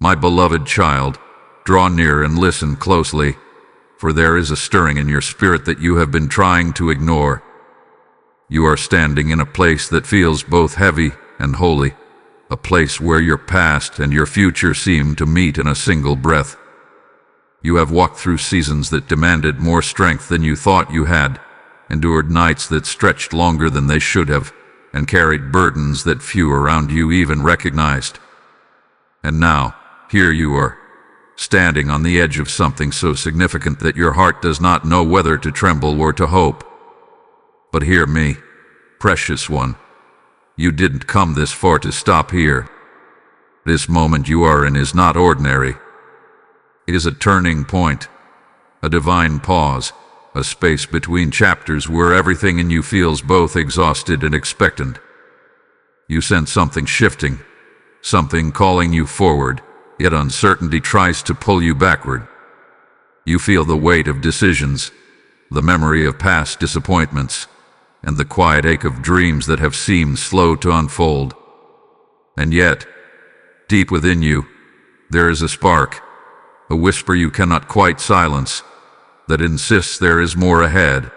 My beloved child, draw near and listen closely, for there is a stirring in your spirit that you have been trying to ignore. You are standing in a place that feels both heavy and holy, a place where your past and your future seem to meet in a single breath. You have walked through seasons that demanded more strength than you thought you had, endured nights that stretched longer than they should have, and carried burdens that few around you even recognized. And now, here you are, standing on the edge of something so significant that your heart does not know whether to tremble or to hope. But hear me, precious one. You didn't come this far to stop here. This moment you are in is not ordinary. It is a turning point, a divine pause, a space between chapters where everything in you feels both exhausted and expectant. You sense something shifting, something calling you forward, yet uncertainty tries to pull you backward. You feel the weight of decisions, the memory of past disappointments, and the quiet ache of dreams that have seemed slow to unfold. And yet, deep within you, there is a spark, a whisper you cannot quite silence, that insists there is more ahead.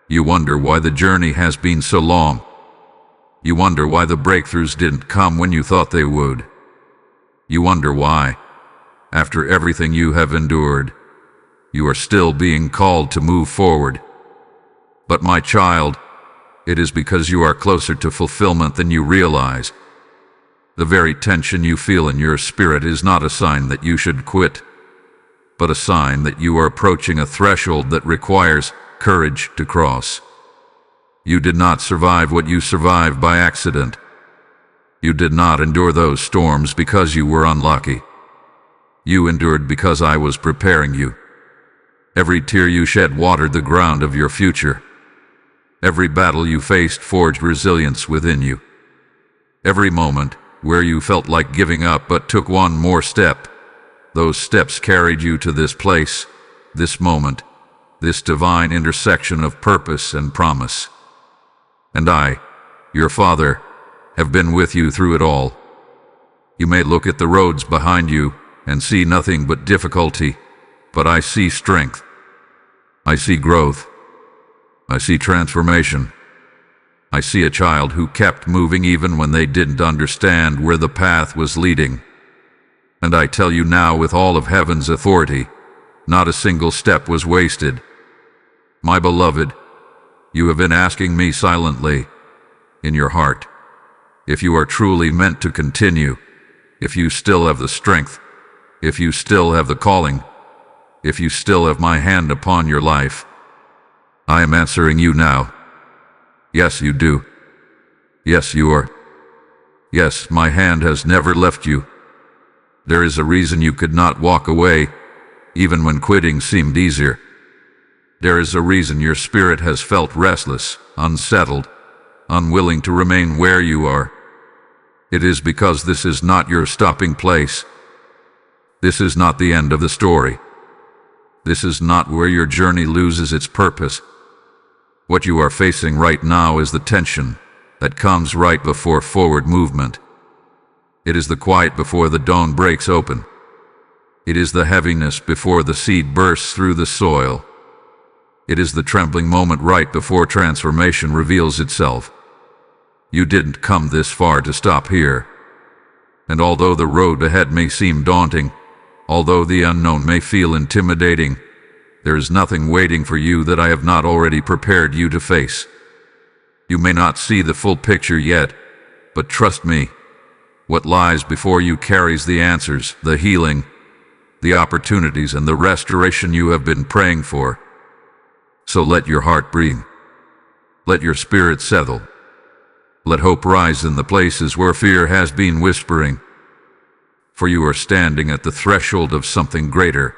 You wonder why the journey has been so long. You wonder why the breakthroughs didn't come when you thought they would. You wonder why, after everything you have endured, you are still being called to move forward. But my child, it is because you are closer to fulfillment than you realize. The very tension you feel in your spirit is not a sign that you should quit, but a sign that you are approaching a threshold that requires courage to cross. You did not survive what you survived by accident. You did not endure those storms because you were unlucky. You endured because I was preparing you. Every tear you shed watered the ground of your future. Every battle you faced forged resilience within you. Every moment where you felt like giving up but took one more step, those steps carried you to this place, this moment, this divine intersection of purpose and promise. And I, your Father, have been with you through it all. You may look at the roads behind you and see nothing but difficulty, but I see strength. I see growth. I see transformation. I see a child who kept moving even when they didn't understand where the path was leading. And I tell you now with all of heaven's authority, not a single step was wasted. My beloved, you have been asking me silently, in your heart, if you are truly meant to continue, if you still have the strength, if you still have the calling, if you still have my hand upon your life. I am answering you now. Yes, you do. Yes, you are. Yes, my hand has never left you. There is a reason you could not walk away, even when quitting seemed easier. There is a reason your spirit has felt restless, unsettled, unwilling to remain where you are. It is because this is not your stopping place. This is not the end of the story. This is not where your journey loses its purpose. What you are facing right now is the tension that comes right before forward movement. It is the quiet before the dawn breaks open. It is the heaviness before the seed bursts through the soil. It is the trembling moment right before transformation reveals itself. You didn't come this far to stop here. And although the road ahead may seem daunting, although the unknown may feel intimidating, there is nothing waiting for you that I have not already prepared you to face. You may not see the full picture yet, but trust me, what lies before you carries the answers, the healing, the opportunities, and the restoration you have been praying for. So let your heart breathe. Let your spirit settle. Let hope rise in the places where fear has been whispering. For you are standing at the threshold of something greater,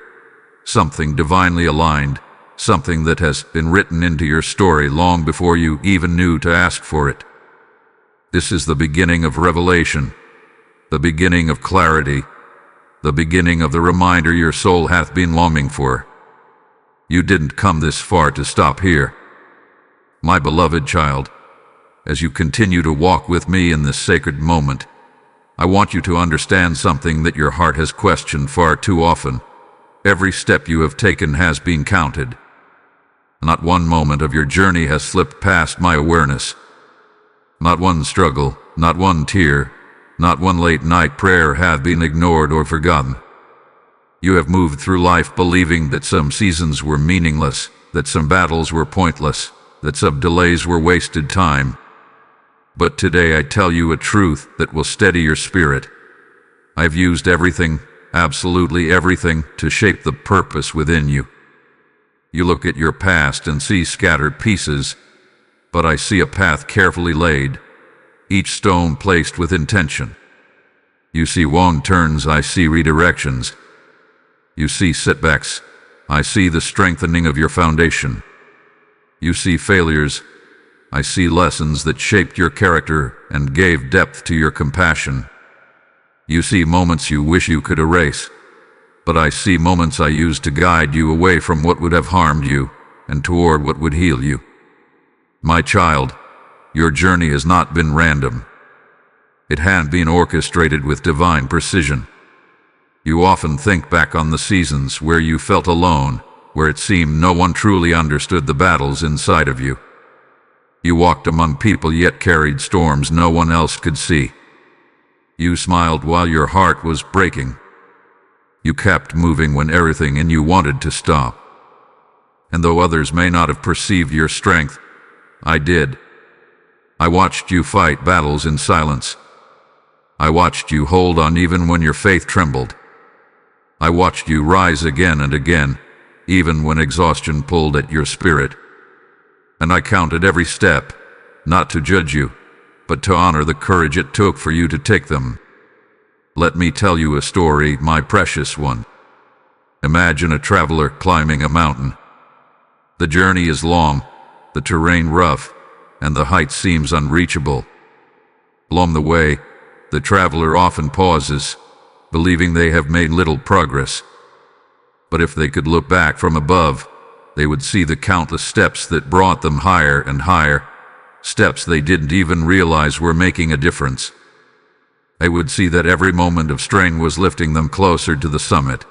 something divinely aligned, something that has been written into your story long before you even knew to ask for it. This is the beginning of revelation, the beginning of clarity, the beginning of the reminder your soul hath been longing for. You didn't come this far to stop here. My beloved child, as you continue to walk with me in this sacred moment, I want you to understand something that your heart has questioned far too often. Every step you have taken has been counted. Not one moment of your journey has slipped past my awareness. Not one struggle, not one tear, not one late night prayer have been ignored or forgotten. You have moved through life believing that some seasons were meaningless, that some battles were pointless, that some delays were wasted time. But today I tell you a truth that will steady your spirit. I've used everything, absolutely everything, to shape the purpose within you. You look at your past and see scattered pieces, but I see a path carefully laid, each stone placed with intention. You see wrong turns, I see redirections. You see setbacks, I see the strengthening of your foundation. You see failures, I see lessons that shaped your character and gave depth to your compassion. You see moments you wish you could erase, but I see moments I used to guide you away from what would have harmed you and toward what would heal you. My child, your journey has not been random. It had been orchestrated with divine precision. You often think back on the seasons where you felt alone, where it seemed no one truly understood the battles inside of you. You walked among people yet carried storms no one else could see. You smiled while your heart was breaking. You kept moving when everything in you wanted to stop. And though others may not have perceived your strength, I did. I watched you fight battles in silence. I watched you hold on even when your faith trembled. I watched you rise again and again, even when exhaustion pulled at your spirit. And I counted every step, not to judge you, but to honor the courage it took for you to take them. Let me tell you a story, my precious one. Imagine a traveler climbing a mountain. The journey is long, the terrain rough, and the height seems unreachable. Along the way, the traveler often pauses, believing they have made little progress. But if they could look back from above, they would see the countless steps that brought them higher and higher, steps they didn't even realize were making a difference. They would see that every moment of strain was lifting them closer to the summit.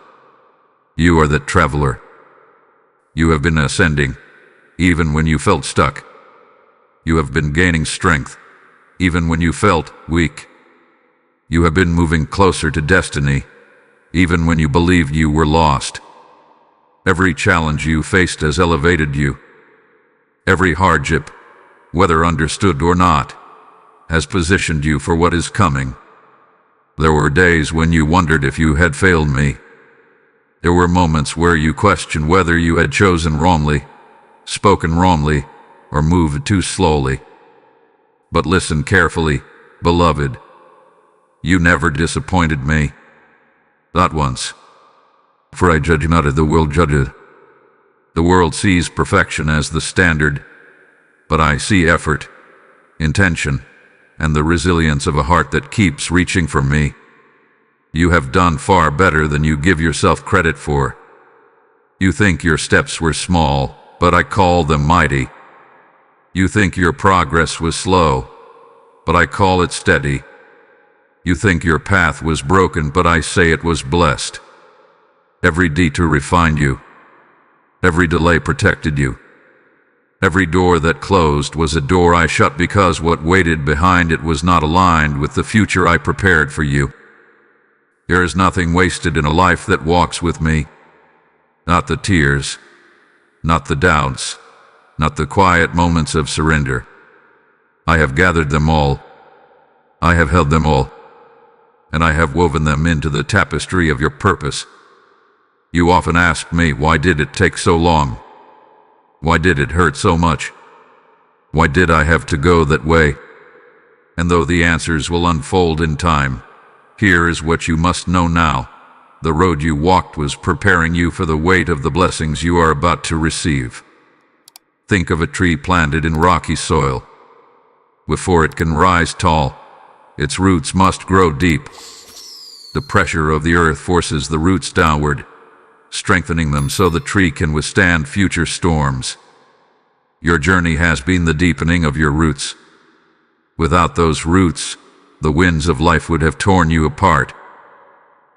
You are that traveler. You have been ascending, even when you felt stuck. You have been gaining strength, even when you felt weak. You have been moving closer to destiny, even when you believed you were lost. Every challenge you faced has elevated you. Every hardship, whether understood or not, has positioned you for what is coming. There were days when you wondered if you had failed me. There were moments where you questioned whether you had chosen wrongly, spoken wrongly, or moved too slowly. But listen carefully, beloved. You never disappointed me. Not once. For I judge not as the world judgeth. The world sees perfection as the standard, but I see effort, intention, and the resilience of a heart that keeps reaching for me. You have done far better than you give yourself credit for. You think your steps were small, but I call them mighty. You think your progress was slow, but I call it steady. You think your path was broken, but I say it was blessed. Every detour refined you. Every delay protected you. Every door that closed was a door I shut because what waited behind it was not aligned with the future I prepared for you. There is nothing wasted in a life that walks with me. Not the tears, not the doubts, not the quiet moments of surrender. I have gathered them all. I have held them all. And I have woven them into the tapestry of your purpose. You often ask me, why did it take so long? Why did it hurt so much? Why did I have to go that way? And though the answers will unfold in time, here is what you must know now. The road you walked was preparing you for the weight of the blessings you are about to receive. Think of a tree planted in rocky soil. Before it can rise tall, its roots must grow deep. The pressure of the earth forces the roots downward, strengthening them so the tree can withstand future storms. Your journey has been the deepening of your roots. Without those roots, the winds of life would have torn you apart.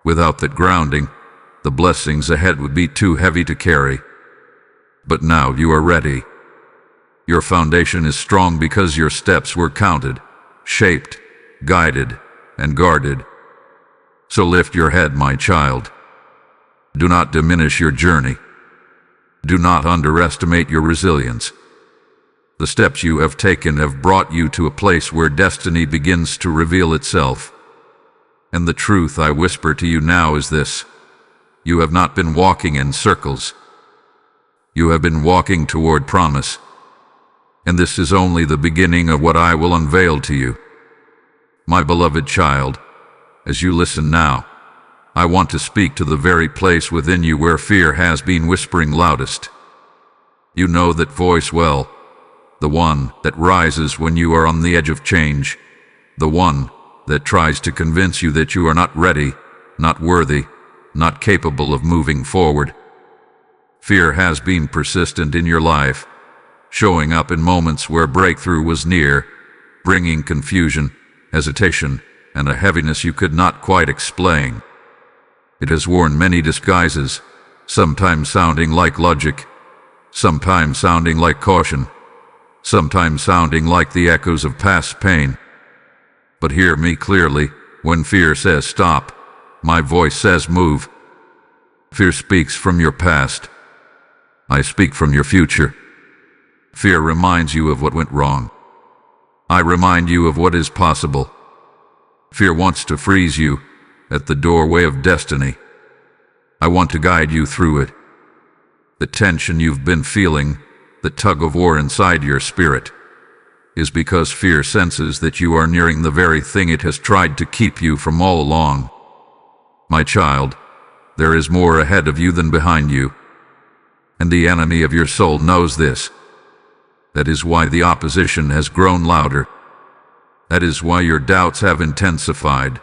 Without that grounding, the blessings ahead would be too heavy to carry. But now you are ready. Your foundation is strong because your steps were counted, shaped, guided, and guarded. So lift your head, my child. Do not diminish your journey. Do not underestimate your resilience. The steps you have taken have brought you to a place where destiny begins to reveal itself. And the truth I whisper to you now is this: you have not been walking in circles. You have been walking toward promise. And this is only the beginning of what I will unveil to you. My beloved child, as you listen now, I want to speak to the very place within you where fear has been whispering loudest. You know that voice well, the one that rises when you are on the edge of change, the one that tries to convince you that you are not ready, not worthy, not capable of moving forward. Fear has been persistent in your life, showing up in moments where breakthrough was near, bringing confusion, hesitation, and a heaviness you could not quite explain. It has worn many disguises, sometimes sounding like logic, sometimes sounding like caution, sometimes sounding like the echoes of past pain. But hear me clearly: when fear says stop, my voice says move. Fear speaks from your past. I speak from your future. Fear reminds you of what went wrong. I remind you of what is possible. Fear wants to freeze you at the doorway of destiny. I want to guide you through it. The tension you've been feeling, the tug-of-war inside your spirit, is because fear senses that you are nearing the very thing it has tried to keep you from all along. My child, there is more ahead of you than behind you, and the enemy of your soul knows this. That is why the opposition has grown louder. That is why your doubts have intensified.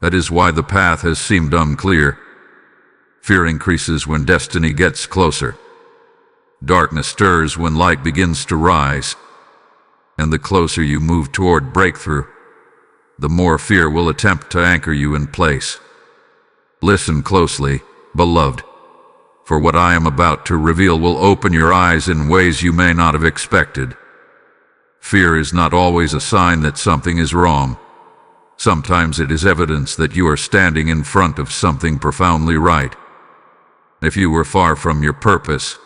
That is why the path has seemed unclear. Fear increases when destiny gets closer. Darkness stirs when light begins to rise. And the closer you move toward breakthrough, the more fear will attempt to anchor you in place. Listen closely, beloved, for what I am about to reveal will open your eyes in ways you may not have expected. Fear is not always a sign that something is wrong. Sometimes it is evidence that you are standing in front of something profoundly right. If you were far from your purpose,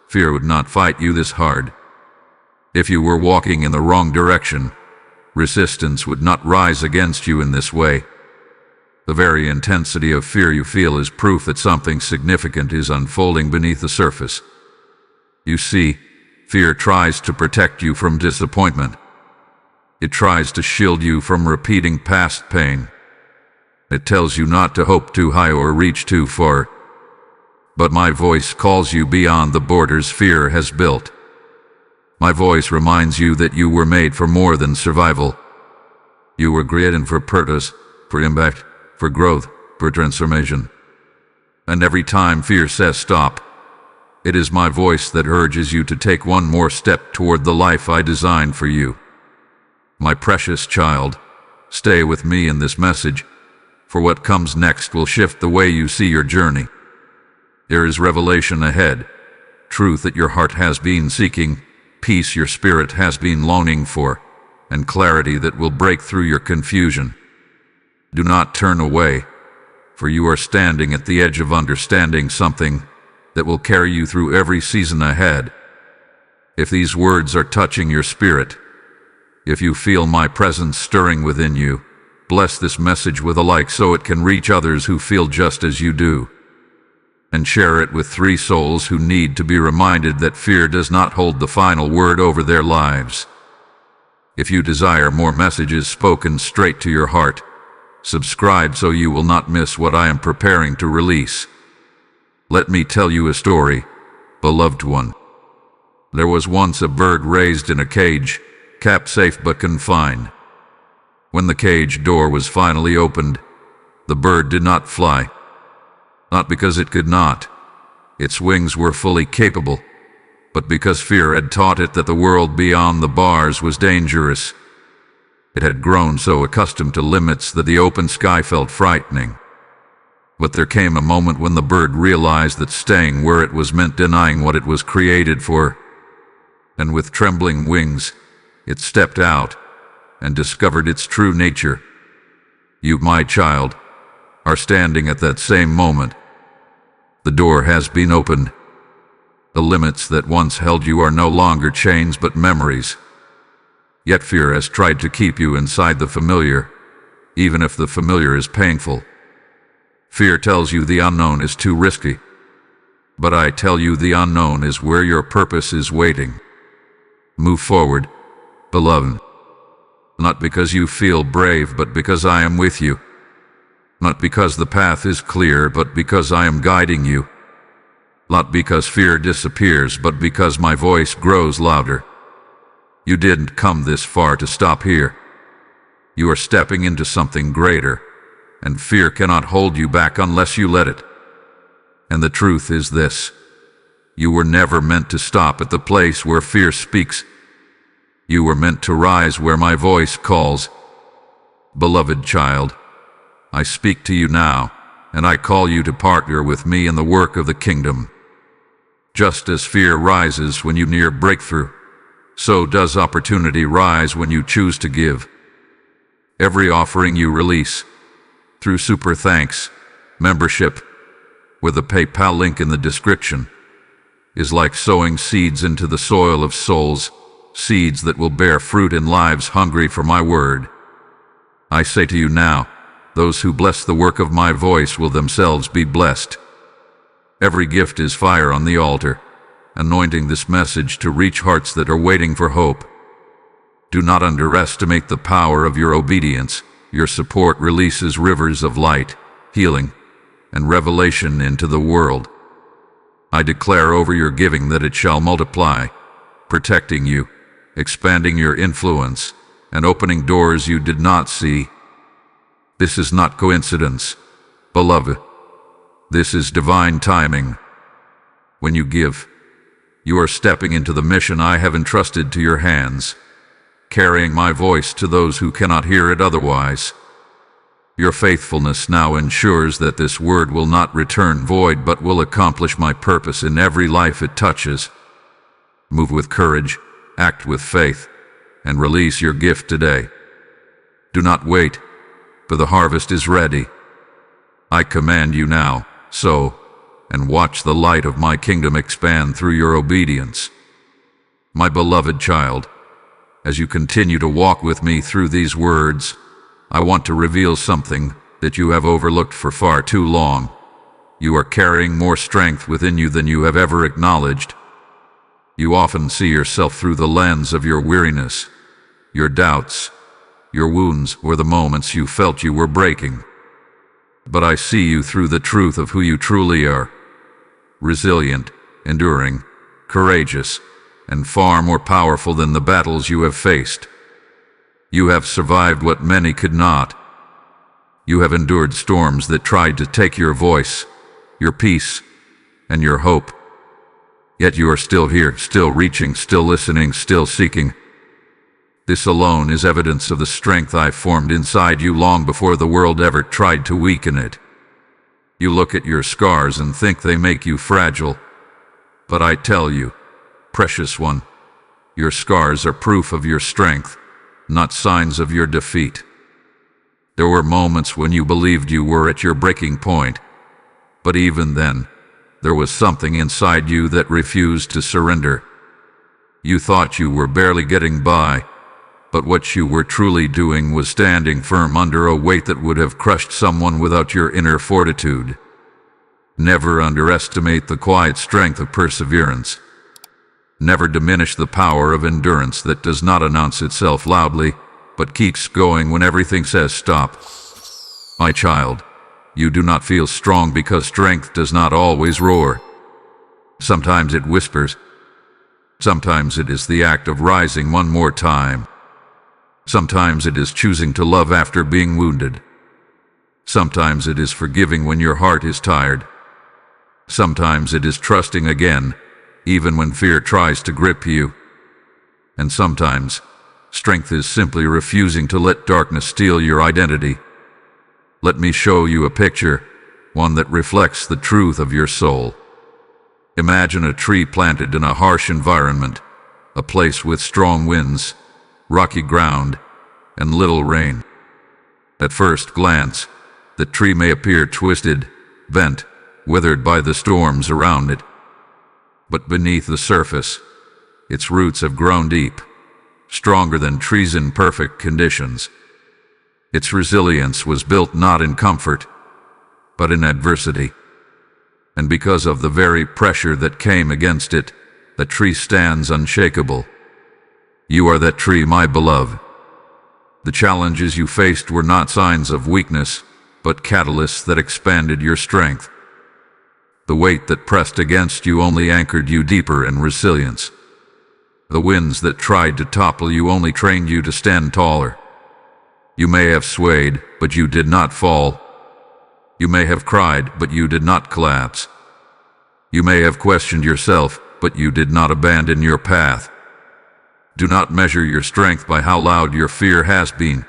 fear would not fight you this hard. If you were walking in the wrong direction, resistance would not rise against you in this way. The very intensity of fear you feel is proof that something significant is unfolding beneath the surface. You see, fear tries to protect you from disappointment. It tries to shield you from repeating past pain. It tells you not to hope too high or reach too far. But my voice calls you beyond the borders fear has built. My voice reminds you that you were made for more than survival. You were created for purpose, for impact, for growth, for transformation. And every time fear says stop, it is my voice that urges you to take one more step toward the life I designed for you. My precious child, stay with me in this message, for what comes next will shift the way you see your journey. There is revelation ahead, truth that your heart has been seeking, peace your spirit has been longing for, and clarity that will break through your confusion. Do not turn away, for you are standing at the edge of understanding something that will carry you through every season ahead. If these words are touching your spirit, if you feel my presence stirring within you, bless this message with a like so it can reach others who feel just as you do. And share it with 3 souls who need to be reminded that fear does not hold the final word over their lives. If you desire more messages spoken straight to your heart, subscribe so you will not miss what I am preparing to release. Let me tell you a story, beloved one. There was once a bird raised in a cage, kept safe but confined. When the cage door was finally opened, the bird did not fly. Not because it could not, its wings were fully capable, but because fear had taught it that the world beyond the bars was dangerous. It had grown so accustomed to limits that the open sky felt frightening. But there came a moment when the bird realized that staying where it was meant denying what it was created for. And with trembling wings, it stepped out and discovered its true nature. You, my child, are standing at that same moment. The door has been opened. The limits that once held you are no longer chains but memories. Yet fear has tried to keep you inside the familiar, even if the familiar is painful. Fear tells you the unknown is too risky. But I tell you the unknown is where your purpose is waiting. Move forward, beloved. Not because you feel brave, but because I am with you. Not because the path is clear, but because I am guiding you. Not because fear disappears, but because my voice grows louder. You didn't come this far to stop here. You are stepping into something greater, and fear cannot hold you back unless you let it. And the truth is this: you were never meant to stop at the place where fear speaks. You were meant to rise where my voice calls. Beloved child, I speak to you now, and I call you to partner with me in the work of the kingdom. Just as fear rises when you near breakthrough, so does opportunity rise when you choose to give. Every offering you release, through Super Thanks, membership, with a PayPal link in the description, is like sowing seeds into the soil of souls, seeds that will bear fruit in lives hungry for my word. I say to you now, those who bless the work of my voice will themselves be blessed. Every gift is fire on the altar, anointing this message to reach hearts that are waiting for hope. Do not underestimate the power of your obedience. Your support releases rivers of light, healing, and revelation into the world. I declare over your giving that it shall multiply, protecting you, expanding your influence, and opening doors you did not see. This is not coincidence, beloved. This is divine timing. When you give, you are stepping into the mission I have entrusted to your hands, carrying my voice to those who cannot hear it otherwise. Your faithfulness now ensures that this word will not return void but will accomplish my purpose in every life it touches. Move with courage, act with faith, and release your gift today. Do not wait, for the harvest is ready. I command you now, sow, and watch the light of my kingdom expand through your obedience. My beloved child, as you continue to walk with me through these words, I want to reveal something that you have overlooked for far too long. You are carrying more strength within you than you have ever acknowledged. You often see yourself through the lens of your weariness, your doubts, your wounds, or the moments you felt you were breaking. But I see you through the truth of who you truly are: resilient, enduring, courageous, and far more powerful than the battles you have faced. You have survived what many could not. You have endured storms that tried to take your voice, your peace, and your hope. Yet you are still here, still reaching, still listening, still seeking. This alone is evidence of the strength I formed inside you long before the world ever tried to weaken it. You look at your scars and think they make you fragile. But I tell you, precious one, your scars are proof of your strength, not signs of your defeat. There were moments when you believed you were at your breaking point, but even then, there was something inside you that refused to surrender. You thought you were barely getting by, but what you were truly doing was standing firm under a weight that would have crushed someone without your inner fortitude. Never underestimate the quiet strength of perseverance. Never diminish the power of endurance that does not announce itself loudly, but keeps going when everything says stop. My child, you do not feel strong because strength does not always roar. Sometimes it whispers. Sometimes it is the act of rising one more time. Sometimes it is choosing to love after being wounded. Sometimes it is forgiving when your heart is tired. Sometimes it is trusting again, even when fear tries to grip you. And sometimes Strength is simply refusing to let darkness steal your identity. Let me show you a picture, one that reflects the truth of your soul. Imagine a tree planted in a harsh environment, a place with strong winds, rocky ground, and little rain. At first glance, the tree may appear twisted, bent, withered by the storms around it. But beneath the surface, its roots have grown deep, stronger than trees in perfect conditions. Its resilience was built not in comfort, but in adversity. And because of the very pressure that came against it, the tree stands unshakable. You are that tree, my beloved. The challenges you faced were not signs of weakness, but catalysts that expanded your strength. The weight that pressed against you only anchored you deeper in resilience. The winds that tried to topple you only trained you to stand taller. You may have swayed, but you did not fall. You may have cried, but you did not collapse. You may have questioned yourself, but you did not abandon your path. Do not measure your strength by how loud your fear has been.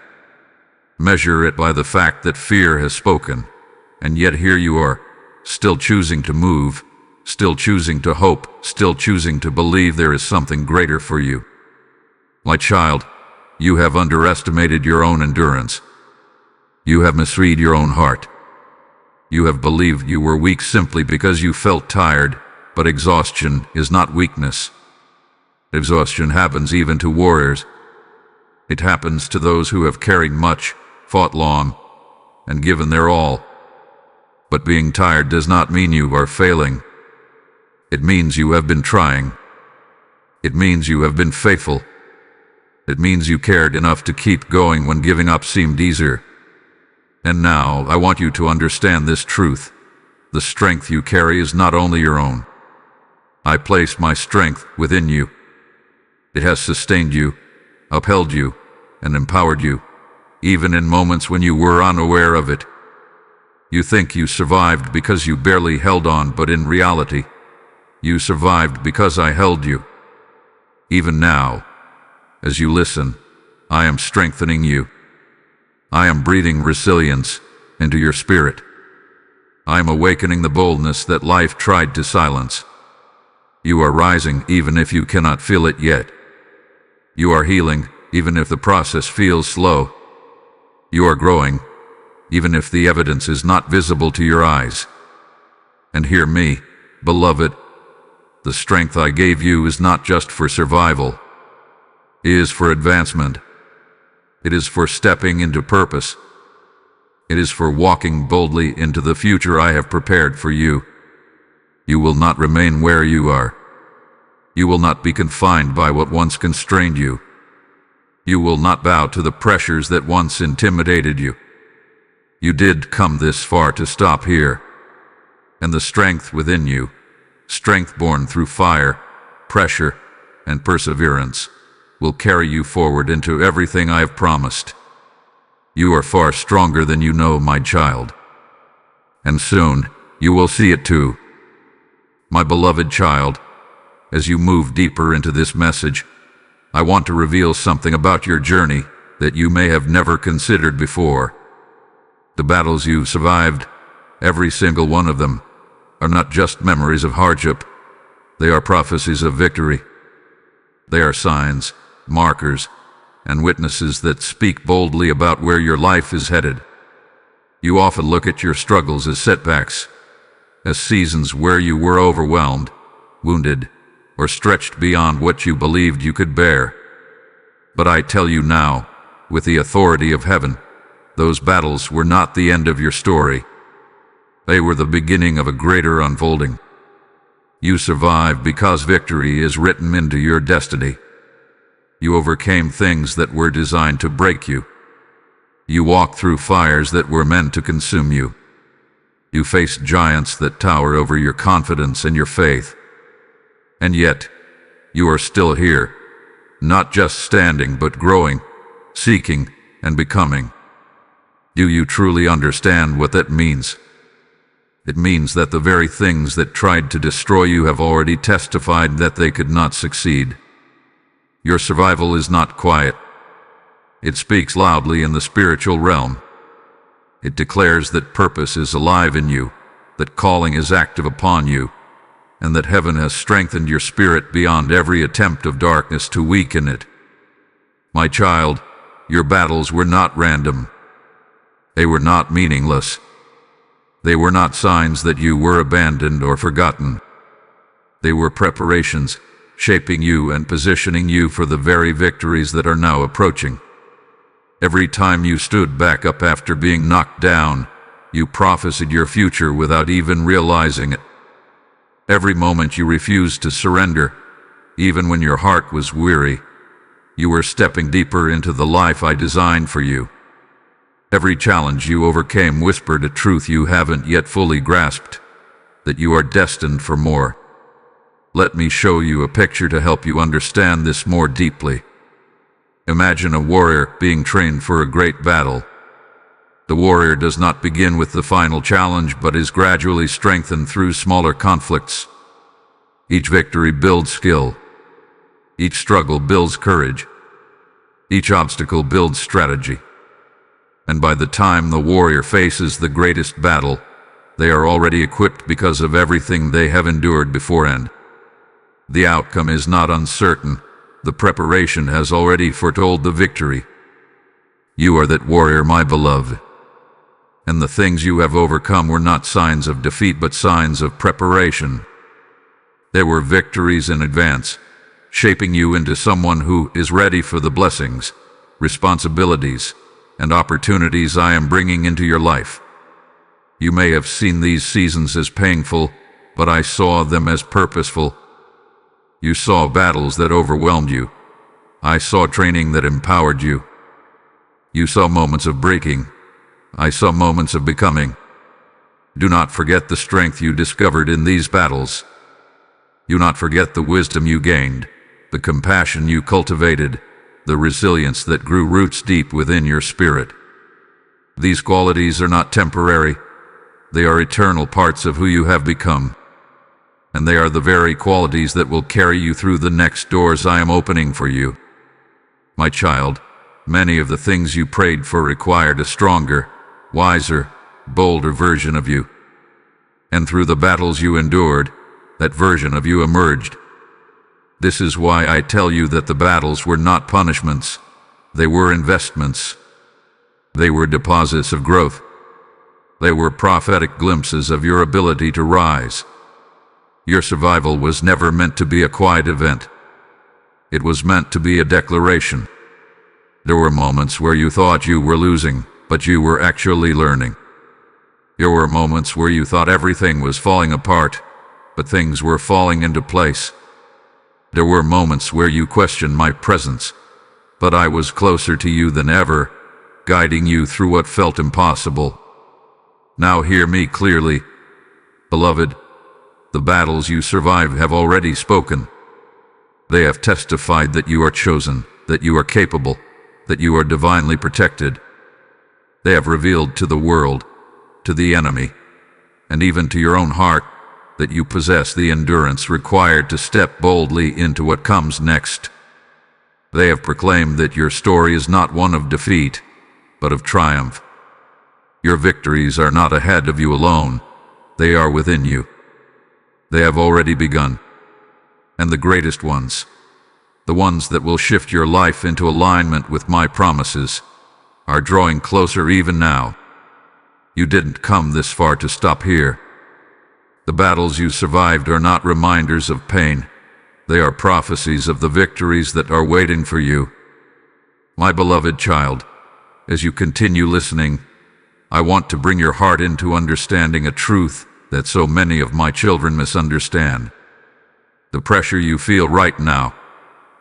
Measure it by the fact that fear has spoken, and yet here you are, still choosing to move, still choosing to hope, still choosing to believe there is something greater for you. My child, you have underestimated your own endurance. You have misread your own heart. You have believed you were weak simply because you felt tired, but exhaustion is not weakness. Exhaustion happens even to warriors. It happens to those who have carried much, fought long, and given their all. But being tired does not mean you are failing. It means you have been trying. It means you have been faithful. It means you cared enough to keep going when giving up seemed easier. And now I want you to understand this truth. The strength you carry is not only your own. I place my strength within you. It has sustained you, upheld you, and empowered you, even in moments when you were unaware of it. You think you survived because you barely held on, but in reality, you survived because I held you. Even now, as you listen, I am strengthening you. I am breathing resilience into your spirit. I am awakening the boldness that life tried to silence. You are rising even if you cannot feel it yet. You are healing even if the process feels slow. You are growing even if the evidence is not visible to your eyes. And hear me, beloved, the strength I gave you is not just for survival. It is for advancement. It is for stepping into purpose. It is for walking boldly into the future I have prepared for you. You will not remain where you are. You will not be confined by what once constrained you. You will not bow to the pressures that once intimidated you. You did come this far to stop here. And the strength within you, strength born through fire, pressure, and perseverance, will carry you forward into everything I have promised. You are far stronger than you know, my child. And soon, you will see it too. My beloved child, as you move deeper into this message, I want to reveal something about your journey that you may have never considered before. The battles you've survived, every single one of them, are not just memories of hardship. They are prophecies of victory. They are signs, markers, and witnesses that speak boldly about where your life is headed. You often look at your struggles as setbacks, as seasons where you were overwhelmed, wounded, or stretched beyond what you believed you could bear. But I tell you now, with the authority of heaven, those battles were not the end of your story. They were the beginning of a greater unfolding. You survived because victory is written into your destiny. You overcame things that were designed to break you. You walked through fires that were meant to consume you. You faced giants that tower over your confidence and your faith. And yet, you are still here, not just standing but growing, seeking, and becoming. Do you truly understand what that means? It means that the very things that tried to destroy you have already testified that they could not succeed. Your survival is not quiet, It speaks loudly in the spiritual realm. It declares that purpose is alive in you, that calling is active upon you, and that heaven has strengthened your spirit beyond every attempt of darkness to weaken it. My child, your battles were not random. They were not meaningless. They were not signs that you were abandoned or forgotten. They were preparations, shaping you and positioning you for the very victories that are now approaching. Every time you stood back up after being knocked down, you prophesied your future without even realizing it. Every moment you refused to surrender, even when your heart was weary, you were stepping deeper into the life I designed for you. Every challenge you overcame whispered a truth you haven't yet fully grasped, that you are destined for more. Let me show you a picture to help you understand this more deeply. Imagine a warrior being trained for a great battle. The warrior does not begin with the final challenge, but is gradually strengthened through smaller conflicts. Each victory builds skill. Each struggle builds courage. Each obstacle builds strategy. And by the time the warrior faces the greatest battle, they are already equipped because of everything they have endured beforehand. The outcome is not uncertain. The preparation has already foretold the victory. You are that warrior, my beloved. And the things you have overcome were not signs of defeat, but signs of preparation. They were victories in advance, shaping you into someone who is ready for the blessings, responsibilities, and opportunities I am bringing into your life. You may have seen these seasons as painful, but I saw them as purposeful. You saw battles that overwhelmed you. I saw training that empowered you. You saw moments of breaking. I saw moments of becoming. Do not forget the strength you discovered in these battles. Do not forget the wisdom you gained, the compassion you cultivated, the resilience that grew roots deep within your spirit. These qualities are not temporary. They are eternal parts of who you have become. And they are the very qualities that will carry you through the next doors I am opening for you. My child, many of the things you prayed for required a stronger, wiser, bolder version of you. And through the battles you endured, that version of you emerged. This is why I tell you that the battles were not punishments. They were investments. They were deposits of growth. They were prophetic glimpses of your ability to rise. Your survival was never meant to be a quiet event. It was meant to be a declaration. There were moments where you thought you were losing, but you were actually learning. There were moments where you thought everything was falling apart, but things were falling into place. There were moments where you questioned my presence, but I was closer to you than ever, guiding you through what felt impossible. Now hear me clearly, beloved. The battles you survived have already spoken. They have testified that you are chosen, that you are capable, that you are divinely protected. They have revealed to the world, to the enemy, and even to your own heart, that you possess the endurance required to step boldly into what comes next. They have proclaimed that your story is not one of defeat, but of triumph. Your victories are not ahead of you alone. They are within you. They have already begun. And the greatest ones, the ones that will shift your life into alignment with my promises, are drawing closer even now. You didn't come this far to stop here. The battles you survived are not reminders of pain. They are prophecies of the victories that are waiting for you. My beloved child, as you continue listening, I want to bring your heart into understanding a truth that so many of my children misunderstand. The pressure you feel right now,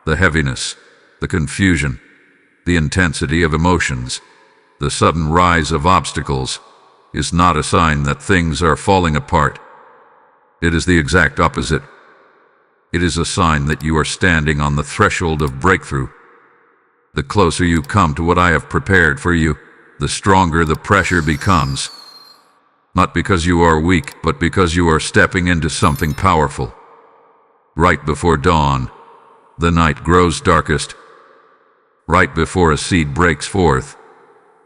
the heaviness, the confusion, the intensity of emotions, the sudden rise of obstacles, is not a sign that things are falling apart. It is the exact opposite. It is a sign that you are standing on the threshold of breakthrough. The closer you come to what I have prepared for you, the stronger the pressure becomes. Not because you are weak, but because you are stepping into something powerful. Right before dawn, the night grows darkest. Right before a seed breaks forth,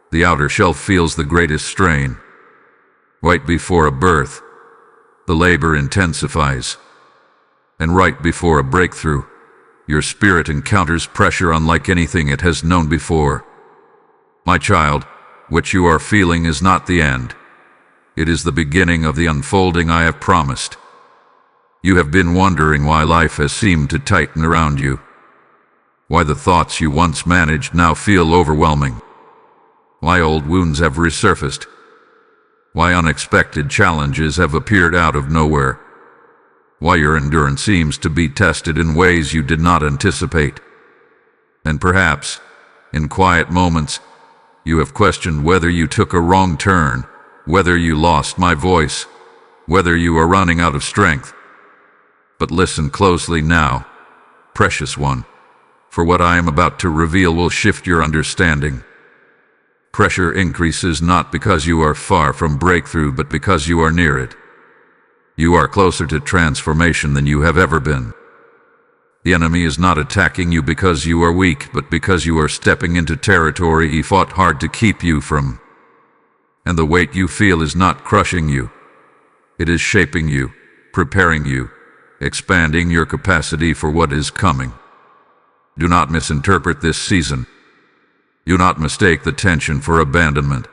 the outer shell feels the greatest strain. Right before a birth, the labor intensifies. And right before a breakthrough, your spirit encounters pressure unlike anything it has known before. My child, what you are feeling is not the end. It is the beginning of the unfolding I have promised. You have been wondering why life has seemed to tighten around you. Why the thoughts you once managed now feel overwhelming. Why old wounds have resurfaced. Why unexpected challenges have appeared out of nowhere. Why your endurance seems to be tested in ways you did not anticipate. And perhaps, in quiet moments, you have questioned whether you took a wrong turn, whether you lost my voice, whether you are running out of strength. But listen closely now, precious one, for what I am about to reveal will shift your understanding. Pressure increases not because you are far from breakthrough, but because you are near it. You are closer to transformation than you have ever been. The enemy is not attacking you because you are weak, but because you are stepping into territory he fought hard to keep you from. And the weight you feel is not crushing you. It is shaping you, preparing you, expanding your capacity for what is coming. Do not misinterpret this season. Do not mistake the tension for abandonment.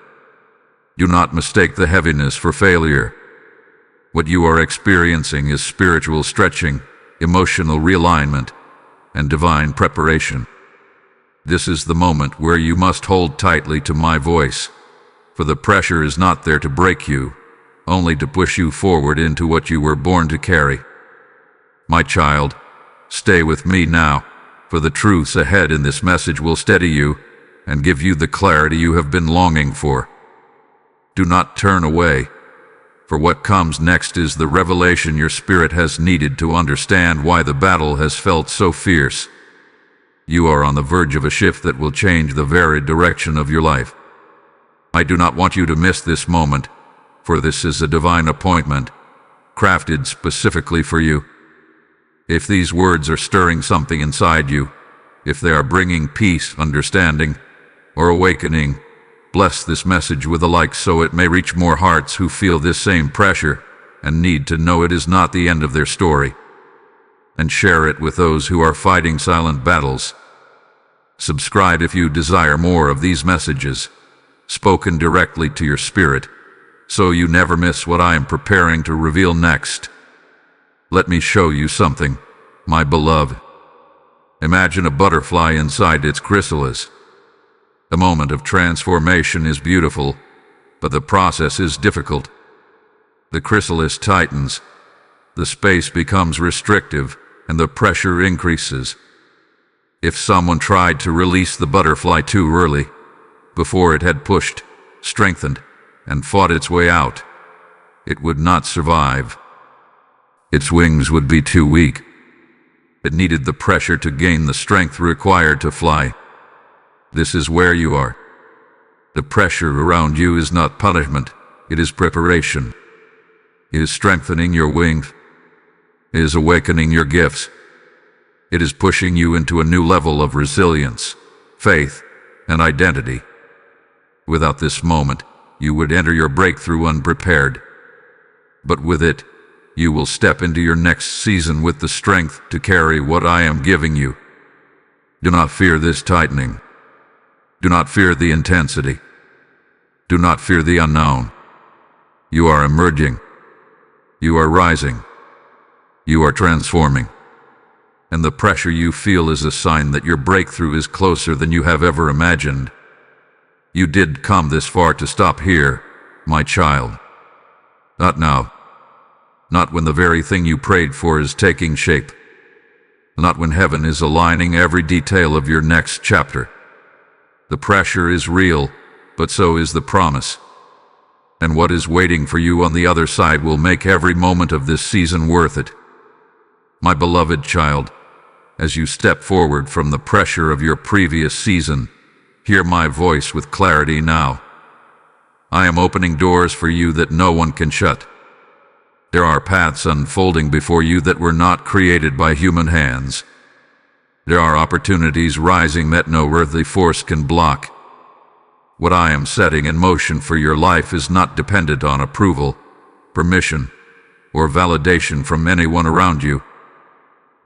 Do not mistake the heaviness for failure. What you are experiencing is spiritual stretching, emotional realignment, and divine preparation. This is the moment where you must hold tightly to my voice, for the pressure is not there to break you, only to push you forward into what you were born to carry. My child, stay with me now, for the truths ahead in this message will steady you and give you the clarity you have been longing for. Do not turn away, for what comes next is the revelation your spirit has needed to understand why the battle has felt so fierce. You are on the verge of a shift that will change the very direction of your life. I do not want you to miss this moment, for this is a divine appointment, crafted specifically for you. If these words are stirring something inside you, if they are bringing peace, understanding, or awakening, bless this message with a like so it may reach more hearts who feel this same pressure and need to know it is not the end of their story. And share it with those who are fighting silent battles. Subscribe if you desire more of these messages, spoken directly to your spirit, so you never miss what I am preparing to reveal next. Let me show you something, my beloved. Imagine a butterfly inside its chrysalis. The moment of transformation is beautiful, but the process is difficult. The chrysalis tightens, the space becomes restrictive, and the pressure increases. If someone tried to release the butterfly too early, before it had pushed, strengthened, and fought its way out, it would not survive. Its wings would be too weak. It needed the pressure to gain the strength required to fly. This is where you are. The pressure around you is not punishment, it is preparation. It is strengthening your wings. It is awakening your gifts. It is pushing you into a new level of resilience, faith, and identity. Without this moment, you would enter your breakthrough unprepared. But with it, you will step into your next season with the strength to carry what I am giving you. Do not fear this tightening. Do not fear the intensity. Do not fear the unknown. You are emerging. You are rising. You are transforming. And the pressure you feel is a sign that your breakthrough is closer than you have ever imagined. You did come this far to stop here, my child. Not now. Not when the very thing you prayed for is taking shape. Not when heaven is aligning every detail of your next chapter. The pressure is real, but so is the promise. And what is waiting for you on the other side will make every moment of this season worth it. My beloved child, as you step forward from the pressure of your previous season, hear my voice with clarity now. I am opening doors for you that no one can shut. There are paths unfolding before you that were not created by human hands. There are opportunities rising that no earthly force can block. What I am setting in motion for your life is not dependent on approval, permission, or validation from anyone around you.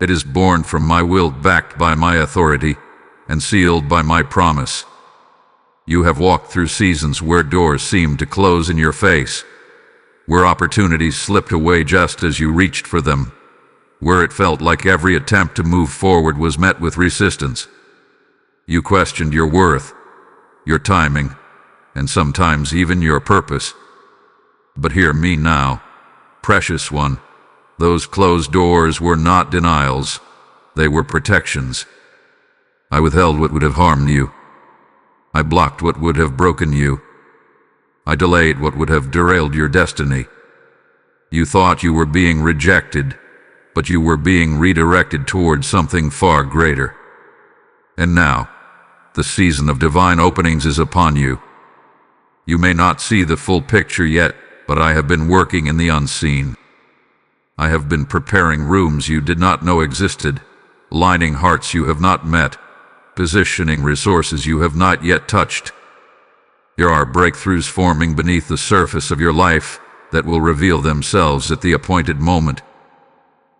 It is born from my will, backed by my authority, and sealed by my promise. You have walked through seasons where doors seemed to close in your face, where opportunities slipped away just as you reached for them, where it felt like every attempt to move forward was met with resistance. You questioned your worth, your timing, and sometimes even your purpose. But hear me now, precious one. Those closed doors were not denials, they were protections. I withheld what would have harmed you. I blocked what would have broken you. I delayed what would have derailed your destiny. You thought you were being rejected, but you were being redirected towards something far greater. And now, the season of divine openings is upon you. You may not see the full picture yet, but I have been working in the unseen. I have been preparing rooms you did not know existed, lining hearts you have not met, positioning resources you have not yet touched. There are breakthroughs forming beneath the surface of your life that will reveal themselves at the appointed moment.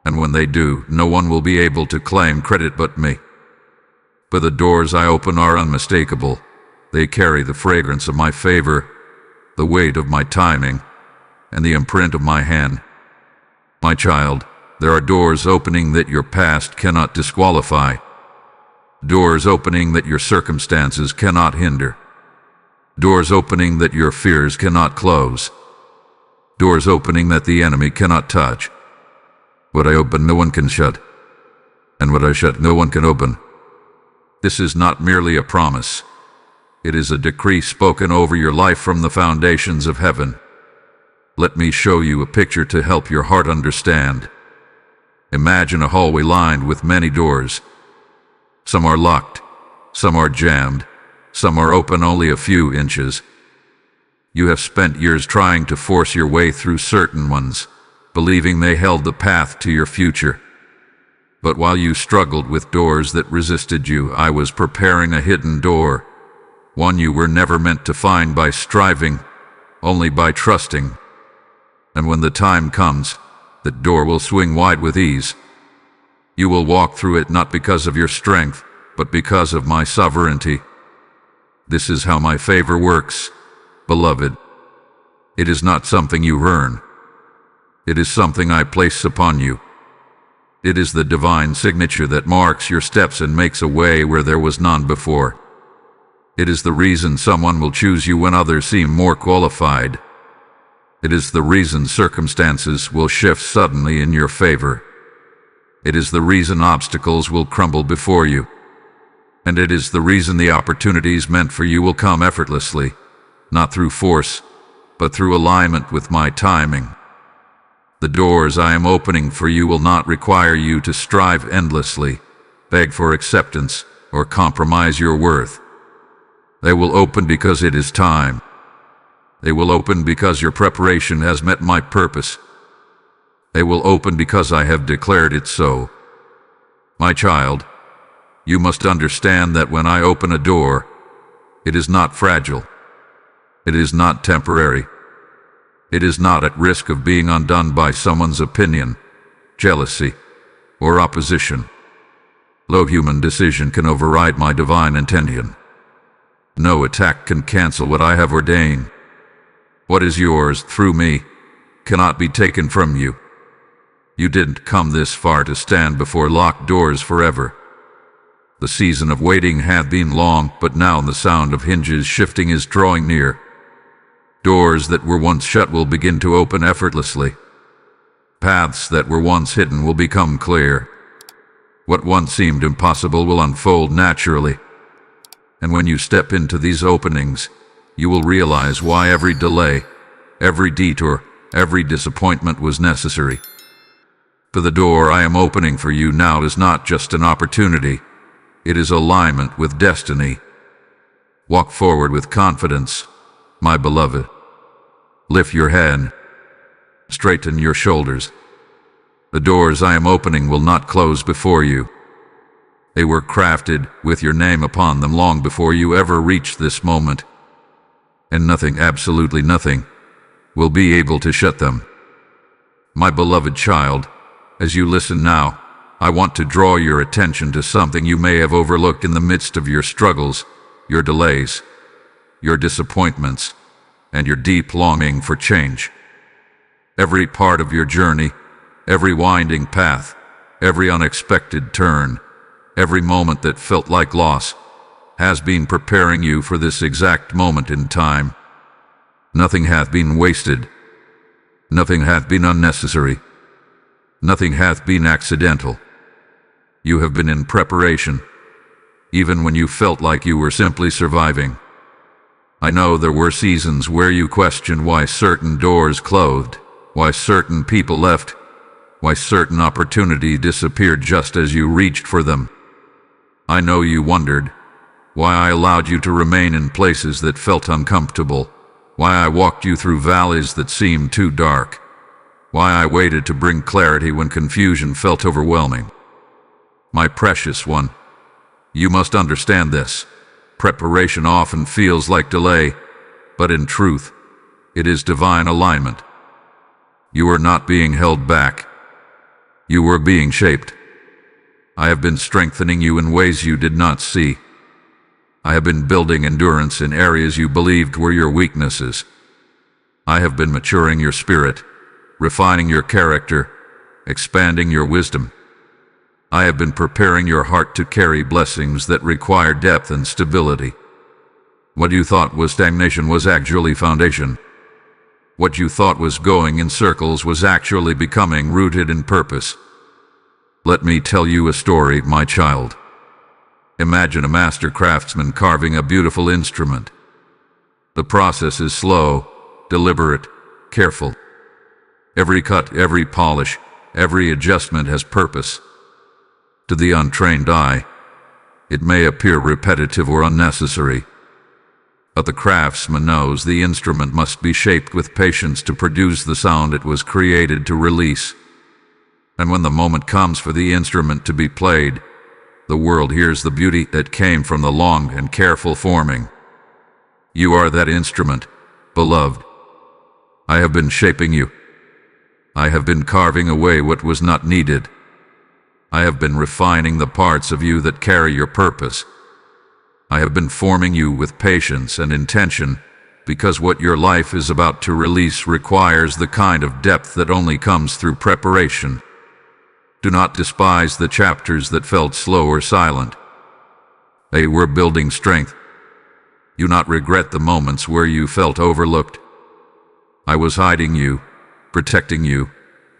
And when they do, no one will be able to claim credit but me. But the doors I open are unmistakable. They carry the fragrance of my favor, the weight of my timing, and the imprint of my hand. My child, there are doors opening that your past cannot disqualify. Doors opening that your circumstances cannot hinder. Doors opening that your fears cannot close. Doors opening that the enemy cannot touch. What I open, no one can shut. And what I shut, no one can open. This is not merely a promise. It is a decree spoken over your life from the foundations of heaven. Let me show you a picture to help your heart understand. Imagine a hallway lined with many doors. Some are locked, some are jammed, some are open only a few inches. You have spent years trying to force your way through certain ones, believing they held the path to your future. But while you struggled with doors that resisted you, I was preparing a hidden door, one you were never meant to find by striving, only by trusting. And when the time comes, that door will swing wide with ease. You will walk through it not because of your strength, but because of my sovereignty. This is how my favor works, beloved. It is not something you earn. It is something I place upon you. It is the divine signature that marks your steps and makes a way where there was none before. It is the reason someone will choose you when others seem more qualified. It is the reason circumstances will shift suddenly in your favor. It is the reason obstacles will crumble before you. And it is the reason the opportunities meant for you will come effortlessly, not through force, but through alignment with my timing. The doors I am opening for you will not require you to strive endlessly, beg for acceptance, or compromise your worth. They will open because it is time. They will open because your preparation has met my purpose. They will open because I have declared it so. My child, you must understand that when I open a door, it is not fragile. It is not temporary. It is not at risk of being undone by someone's opinion, jealousy, or opposition. No human decision can override my divine intention. No attack can cancel what I have ordained. What is yours through me cannot be taken from you. You didn't come this far to stand before locked doors forever. The season of waiting had been long, but now the sound of hinges shifting is drawing near. Doors that were once shut will begin to open effortlessly. Paths that were once hidden will become clear. What once seemed impossible will unfold naturally. And when you step into these openings, you will realize why every delay, every detour, every disappointment was necessary. For the door I am opening for you now is not just an opportunity. It is alignment with destiny. Walk forward with confidence, my beloved. Lift your head. Straighten your shoulders. The doors I am opening will not close before you. They were crafted with your name upon them long before you ever reached this moment. And nothing, absolutely nothing, will be able to shut them. My beloved child, as you listen now, I want to draw your attention to something you may have overlooked in the midst of your struggles, your delays, your disappointments, and your deep longing for change. Every part of your journey, every winding path, every unexpected turn, every moment that felt like loss, has been preparing you for this exact moment in time. Nothing hath been wasted. Nothing hath been unnecessary. Nothing hath been accidental. You have been in preparation, even when you felt like you were simply surviving. I know there were seasons where you questioned why certain doors closed, why certain people left, why certain opportunity disappeared just as you reached for them. I know you wondered why I allowed you to remain in places that felt uncomfortable, why I walked you through valleys that seemed too dark, why I waited to bring clarity when confusion felt overwhelming. My precious one, you must understand this. Preparation often feels like delay, but in truth, it is divine alignment. You are not being held back. You are being shaped. I have been strengthening you in ways you did not see. I have been building endurance in areas you believed were your weaknesses. I have been maturing your spirit, refining your character, expanding your wisdom. I have been preparing your heart to carry blessings that require depth and stability. What you thought was stagnation was actually foundation. What you thought was going in circles was actually becoming rooted in purpose. Let me tell you a story, my child. Imagine a master craftsman carving a beautiful instrument. The process is slow, deliberate, careful. Every cut, every polish, every adjustment has purpose. To the untrained eye, it may appear repetitive or unnecessary, but the craftsman knows the instrument must be shaped with patience to produce the sound it was created to release. And when the moment comes for the instrument to be played, the world hears the beauty that came from the long and careful forming. You are that instrument, beloved. I have been shaping you. I have been carving away what was not needed. I have been refining the parts of you that carry your purpose. I have been forming you with patience and intention, because what your life is about to release requires the kind of depth that only comes through preparation. Do not despise the chapters that felt slow or silent. They were building strength. Do not regret the moments where you felt overlooked. I was hiding you, protecting you,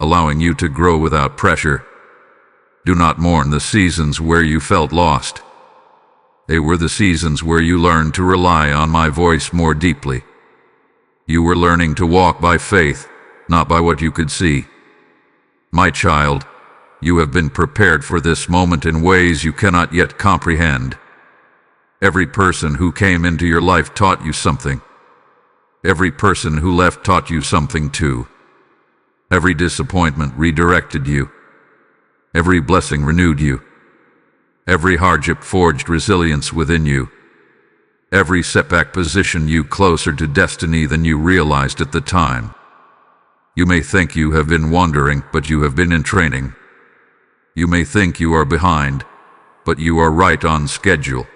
allowing you to grow without pressure. Do not mourn the seasons where you felt lost. They were the seasons where you learned to rely on my voice more deeply. You were learning to walk by faith, not by what you could see. My child, you have been prepared for this moment in ways you cannot yet comprehend. Every person who came into your life taught you something. Every person who left taught you something too. Every disappointment redirected you. Every blessing renewed you. Every hardship forged resilience within you. Every setback positioned you closer to destiny than you realized at the time. You may think you have been wandering, but you have been in training. You may think you are behind, but you are right on schedule.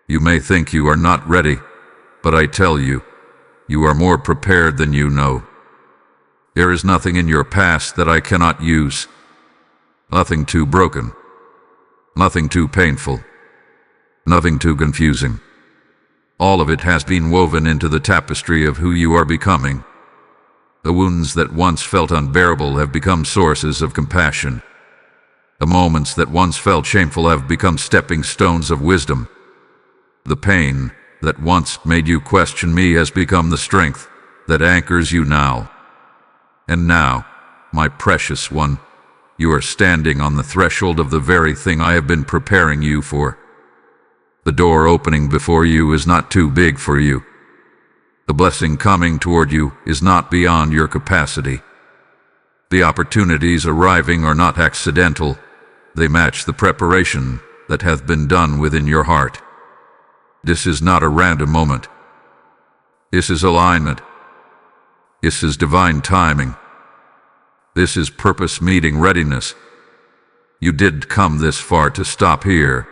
You may think you are not ready, but I tell you, you are more prepared than you know. There is nothing in your past that I cannot use. Nothing too broken. Nothing too painful. Nothing too confusing. All of it has been woven into the tapestry of who you are becoming. The wounds that once felt unbearable have become sources of compassion. The moments that once felt shameful have become stepping stones of wisdom. The pain that once made you question me has become the strength that anchors you now. And now, my precious one, you are standing on the threshold of the very thing I have been preparing you for. The door opening before you is not too big for you. The blessing coming toward you is not beyond your capacity. The opportunities arriving are not accidental. They match the preparation that hath been done within your heart. This is not a random moment. This is alignment. This is divine timing. This is purpose meeting readiness. You did come this far to stop here.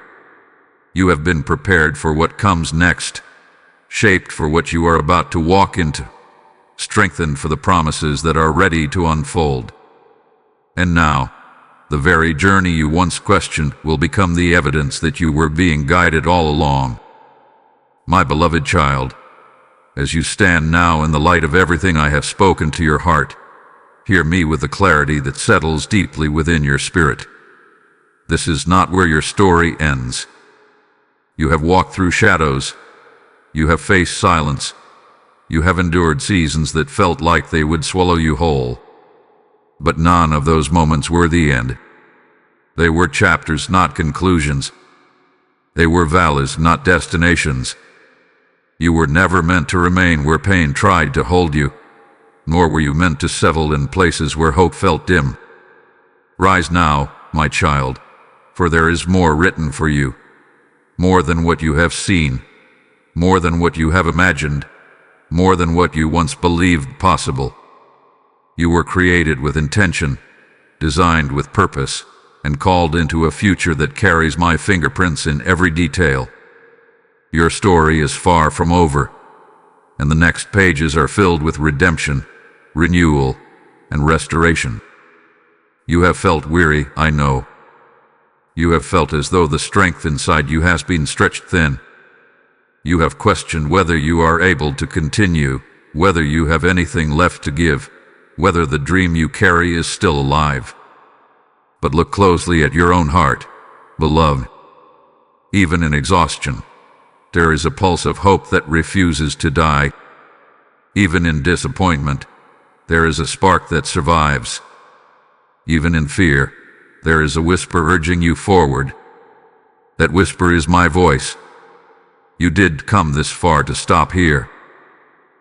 You have been prepared for what comes next, shaped for what you are about to walk into, strengthened for the promises that are ready to unfold. And now, the very journey you once questioned will become the evidence that you were being guided all along. My beloved child, as you stand now in the light of everything I have spoken to your heart, hear me with the clarity that settles deeply within your spirit. This is not where your story ends. You have walked through shadows. You have faced silence. You have endured seasons that felt like they would swallow you whole. But none of those moments were the end. They were chapters, not conclusions. They were valleys, not destinations. You were never meant to remain where pain tried to hold you, nor were you meant to settle in places where hope felt dim. Rise now, my child, for there is more written for you, more than what you have seen, more than what you have imagined, more than what you once believed possible. You were created with intention, designed with purpose, and called into a future that carries my fingerprints in every detail. Your story is far from over, and the next pages are filled with redemption, renewal, and restoration. You have felt weary, I know. You have felt as though the strength inside you has been stretched thin. You have questioned whether you are able to continue, whether you have anything left to give, whether the dream you carry is still alive. But look closely at your own heart, beloved. Even in exhaustion, there is a pulse of hope that refuses to die. Even in disappointment, there is a spark that survives. Even in fear, there is a whisper urging you forward. That whisper is my voice. You did come this far to stop here.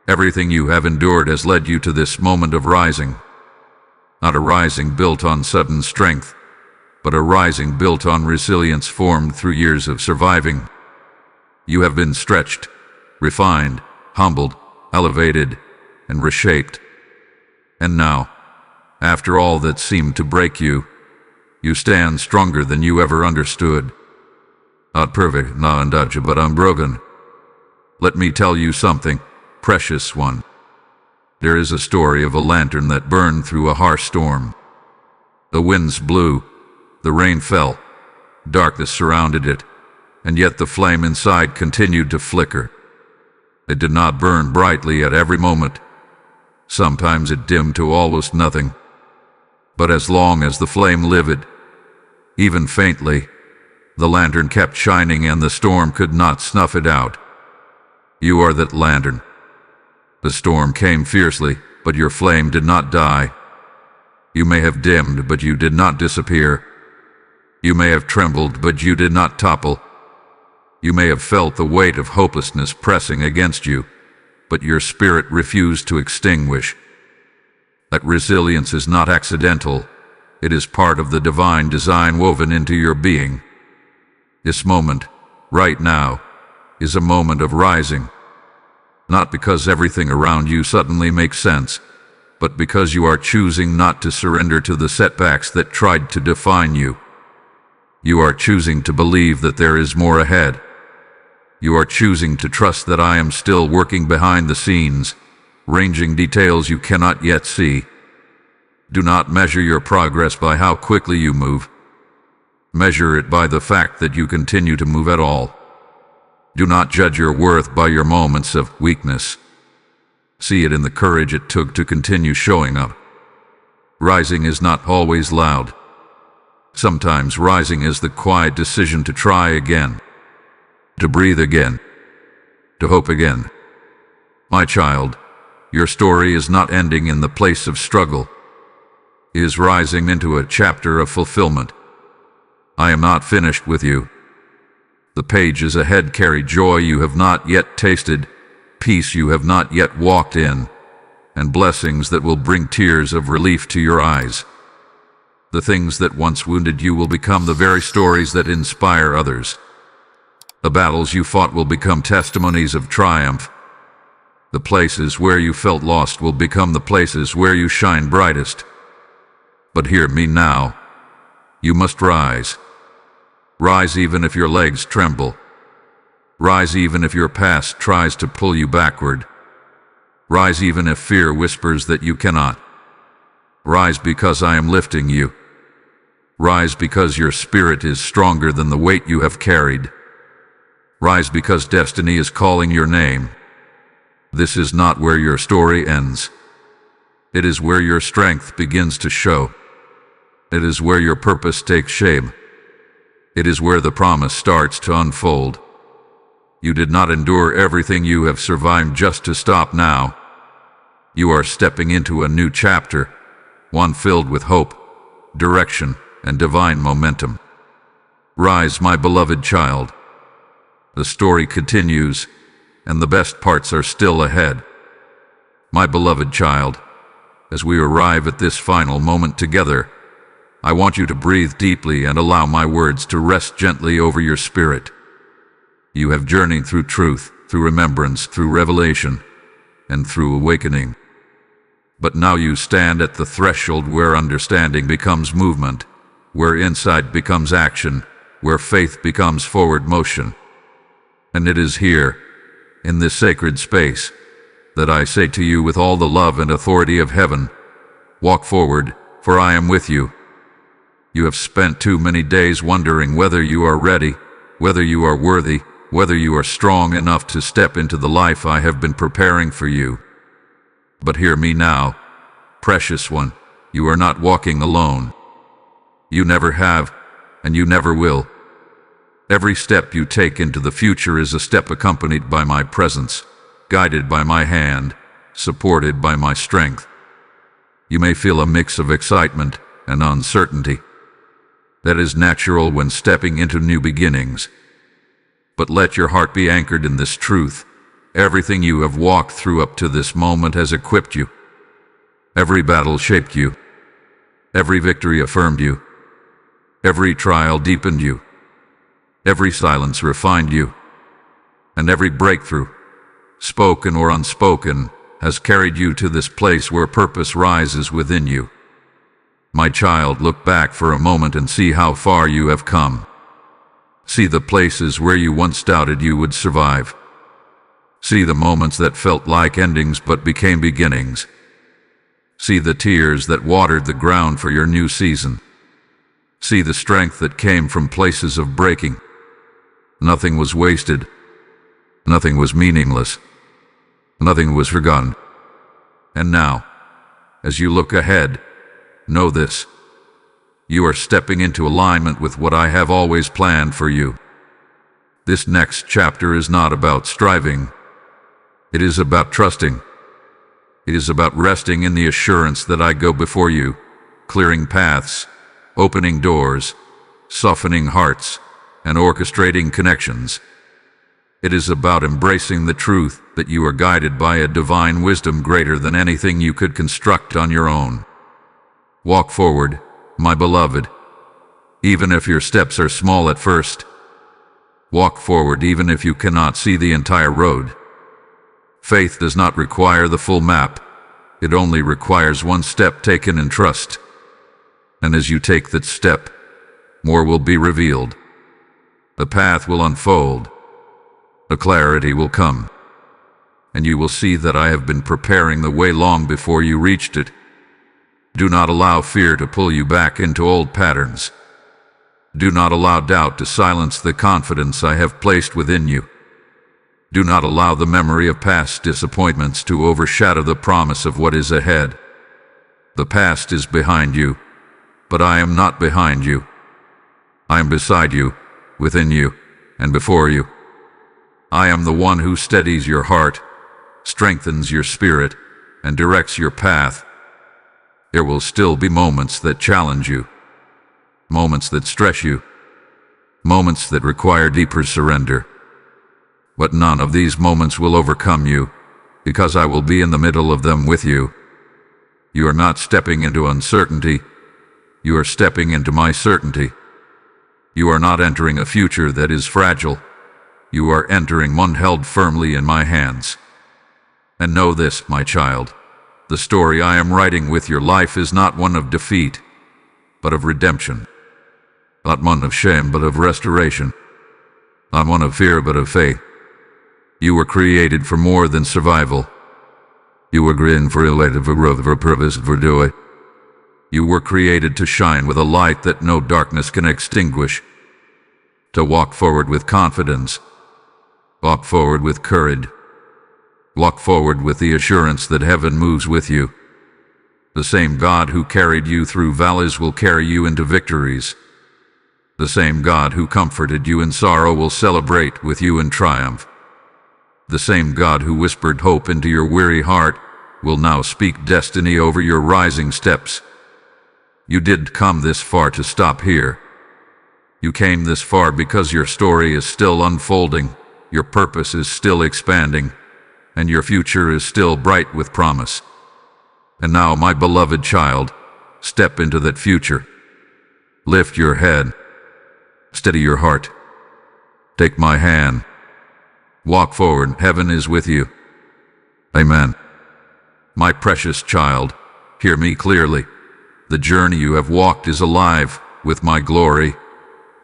Everything you have endured has led you to this moment of rising. Not a rising built on sudden strength, but a rising built on resilience formed through years of surviving. You have been stretched, refined, humbled, elevated, and reshaped. And now, after all that seemed to break you, you stand stronger than you ever understood. Not perfect, not untouchable, but unbroken. Let me tell you something, precious one. There is a story of a lantern that burned through a harsh storm. The winds blew, the rain fell, darkness surrounded it, and yet the flame inside continued to flicker. It did not burn brightly at every moment. Sometimes it dimmed to almost nothing. But as long as the flame lived, even faintly, the lantern kept shining and the storm could not snuff it out. You are that lantern. The storm came fiercely, but your flame did not die. You may have dimmed, but you did not disappear. You may have trembled, but you did not topple. You may have felt the weight of hopelessness pressing against you, but your spirit refused to extinguish. That resilience is not accidental. It is part of the divine design woven into your being. This moment, right now, is a moment of rising. Not because everything around you suddenly makes sense, but because you are choosing not to surrender to the setbacks that tried to define you. You are choosing to believe that there is more ahead. You are choosing to trust that I am still working behind the scenes, arranging details you cannot yet see. Do not measure your progress by how quickly you move. Measure it by the fact that you continue to move at all. Do not judge your worth by your moments of weakness. See it in the courage it took to continue showing up. Rising is not always loud. Sometimes rising is the quiet decision to try again, to breathe again, to hope again. My child, your story is not ending in the place of struggle. It is rising into a chapter of fulfillment. I am not finished with you. The pages ahead carry joy you have not yet tasted, peace you have not yet walked in, and blessings that will bring tears of relief to your eyes. The things that once wounded you will become the very stories that inspire others. The battles you fought will become testimonies of triumph. The places where you felt lost will become the places where you shine brightest. But hear me now. You must rise. Rise even if your legs tremble. Rise even if your past tries to pull you backward. Rise even if fear whispers that you cannot. Rise because I am lifting you. Rise because your spirit is stronger than the weight you have carried. Rise because destiny is calling your name. This is not where your story ends. It is where your strength begins to show. It is where your purpose takes shape. It is where the promise starts to unfold. You did not endure everything you have survived just to stop now. You are stepping into a new chapter, one filled with hope, direction, and divine momentum. Rise, my beloved child. The story continues, and the best parts are still ahead. My beloved child, as we arrive at this final moment together, I want you to breathe deeply and allow my words to rest gently over your spirit. You have journeyed through truth, through remembrance, through revelation, and through awakening. But now you stand at the threshold where understanding becomes movement, where insight becomes action, where faith becomes forward motion. And it is here, in this sacred space, that I say to you with all the love and authority of heaven, walk forward, for I am with you. You have spent too many days wondering whether you are ready, whether you are worthy, whether you are strong enough to step into the life I have been preparing for you. But hear me now, precious one, you are not walking alone. You never have, and you never will. Every step you take into the future is a step accompanied by my presence, guided by my hand, supported by my strength. You may feel a mix of excitement and uncertainty. That is natural when stepping into new beginnings. But let your heart be anchored in this truth. Everything you have walked through up to this moment has equipped you. Every battle shaped you. Every victory affirmed you. Every trial deepened you. Every silence refined you. And every breakthrough, spoken or unspoken, has carried you to this place where purpose rises within you. My child, look back for a moment and see how far you have come. See the places where you once doubted you would survive. See the moments that felt like endings but became beginnings. See the tears that watered the ground for your new season. See the strength that came from places of breaking. Nothing was wasted. Nothing was meaningless. Nothing was forgotten. And now, as you look ahead, know this. You are stepping into alignment with what I have always planned for you. This next chapter is not about striving. It is about trusting. It is about resting in the assurance that I go before you, clearing paths, opening doors, softening hearts, and orchestrating connections. It is about embracing the truth that you are guided by a divine wisdom greater than anything you could construct on your own. Walk forward, my beloved, even if your steps are small at first. Walk forward even if you cannot see the entire road. Faith does not require the full map. It only requires one step taken in trust. And as you take that step, more will be revealed. The path will unfold. A clarity will come. And you will see that I have been preparing the way long before you reached it. Do not allow fear to pull you back into old patterns. Do not allow doubt to silence the confidence I have placed within you. Do not allow the memory of past disappointments to overshadow the promise of what is ahead. The past is behind you, but I am not behind you. I am beside you, within you, and before you. I am the one who steadies your heart, strengthens your spirit, and directs your path. There will still be moments that challenge you, moments that stress you, moments that require deeper surrender. But none of these moments will overcome you, because I will be in the middle of them with you. You are not stepping into uncertainty. You are stepping into my certainty. You are not entering a future that is fragile. You are entering one held firmly in my hands. And know this, my child, the story I am writing with your life is not one of defeat, but of redemption. Not one of shame, but of restoration. Not one of fear, but of faith. You were created for more than survival. You were created for a purpose, for joy. You were created to shine with a light that no darkness can extinguish. To walk forward with confidence. Walk forward with courage. Walk forward with the assurance that heaven moves with you. The same God who carried you through valleys will carry you into victories. The same God who comforted you in sorrow will celebrate with you in triumph. The same God who whispered hope into your weary heart will now speak destiny over your rising steps. You didn't come this far to stop here. You came this far because your story is still unfolding, your purpose is still expanding, and your future is still bright with promise. And now, my beloved child, step into that future. Lift your head. Steady your heart. Take my hand. Walk forward. Heaven is with you. Amen. My precious child, hear me clearly. The journey you have walked is alive with my glory,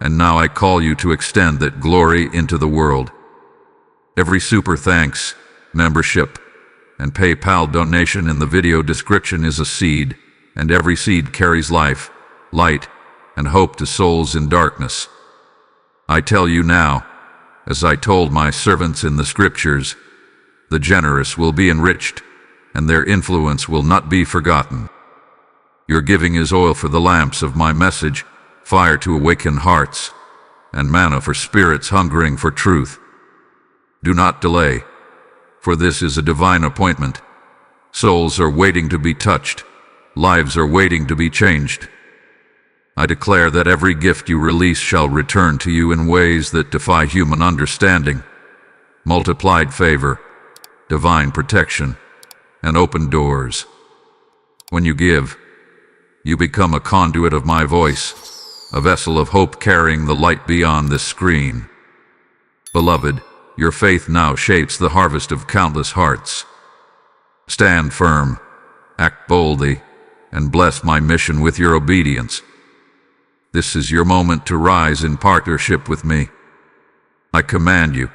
and now I call you to extend that glory into the world. Every super thanks, membership, and PayPal donation in the video description is a seed, and every seed carries life, light, and hope to souls in darkness. I tell you now, as I told my servants in the scriptures, the generous will be enriched, and their influence will not be forgotten. Your giving is oil for the lamps of my message, fire to awaken hearts, and manna for spirits hungering for truth. Do not delay, for this is a divine appointment. Souls are waiting to be touched. Lives are waiting to be changed. I declare that every gift you release shall return to you in ways that defy human understanding. Multiplied favor, divine protection, and open doors. When you give, you become a conduit of my voice, a vessel of hope carrying the light beyond this screen. Beloved, your faith now shapes the harvest of countless hearts. Stand firm, act boldly, and bless my mission with your obedience. This is your moment to rise in partnership with me. I command you,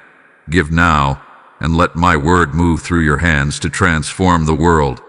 give now, and let my word move through your hands to transform the world.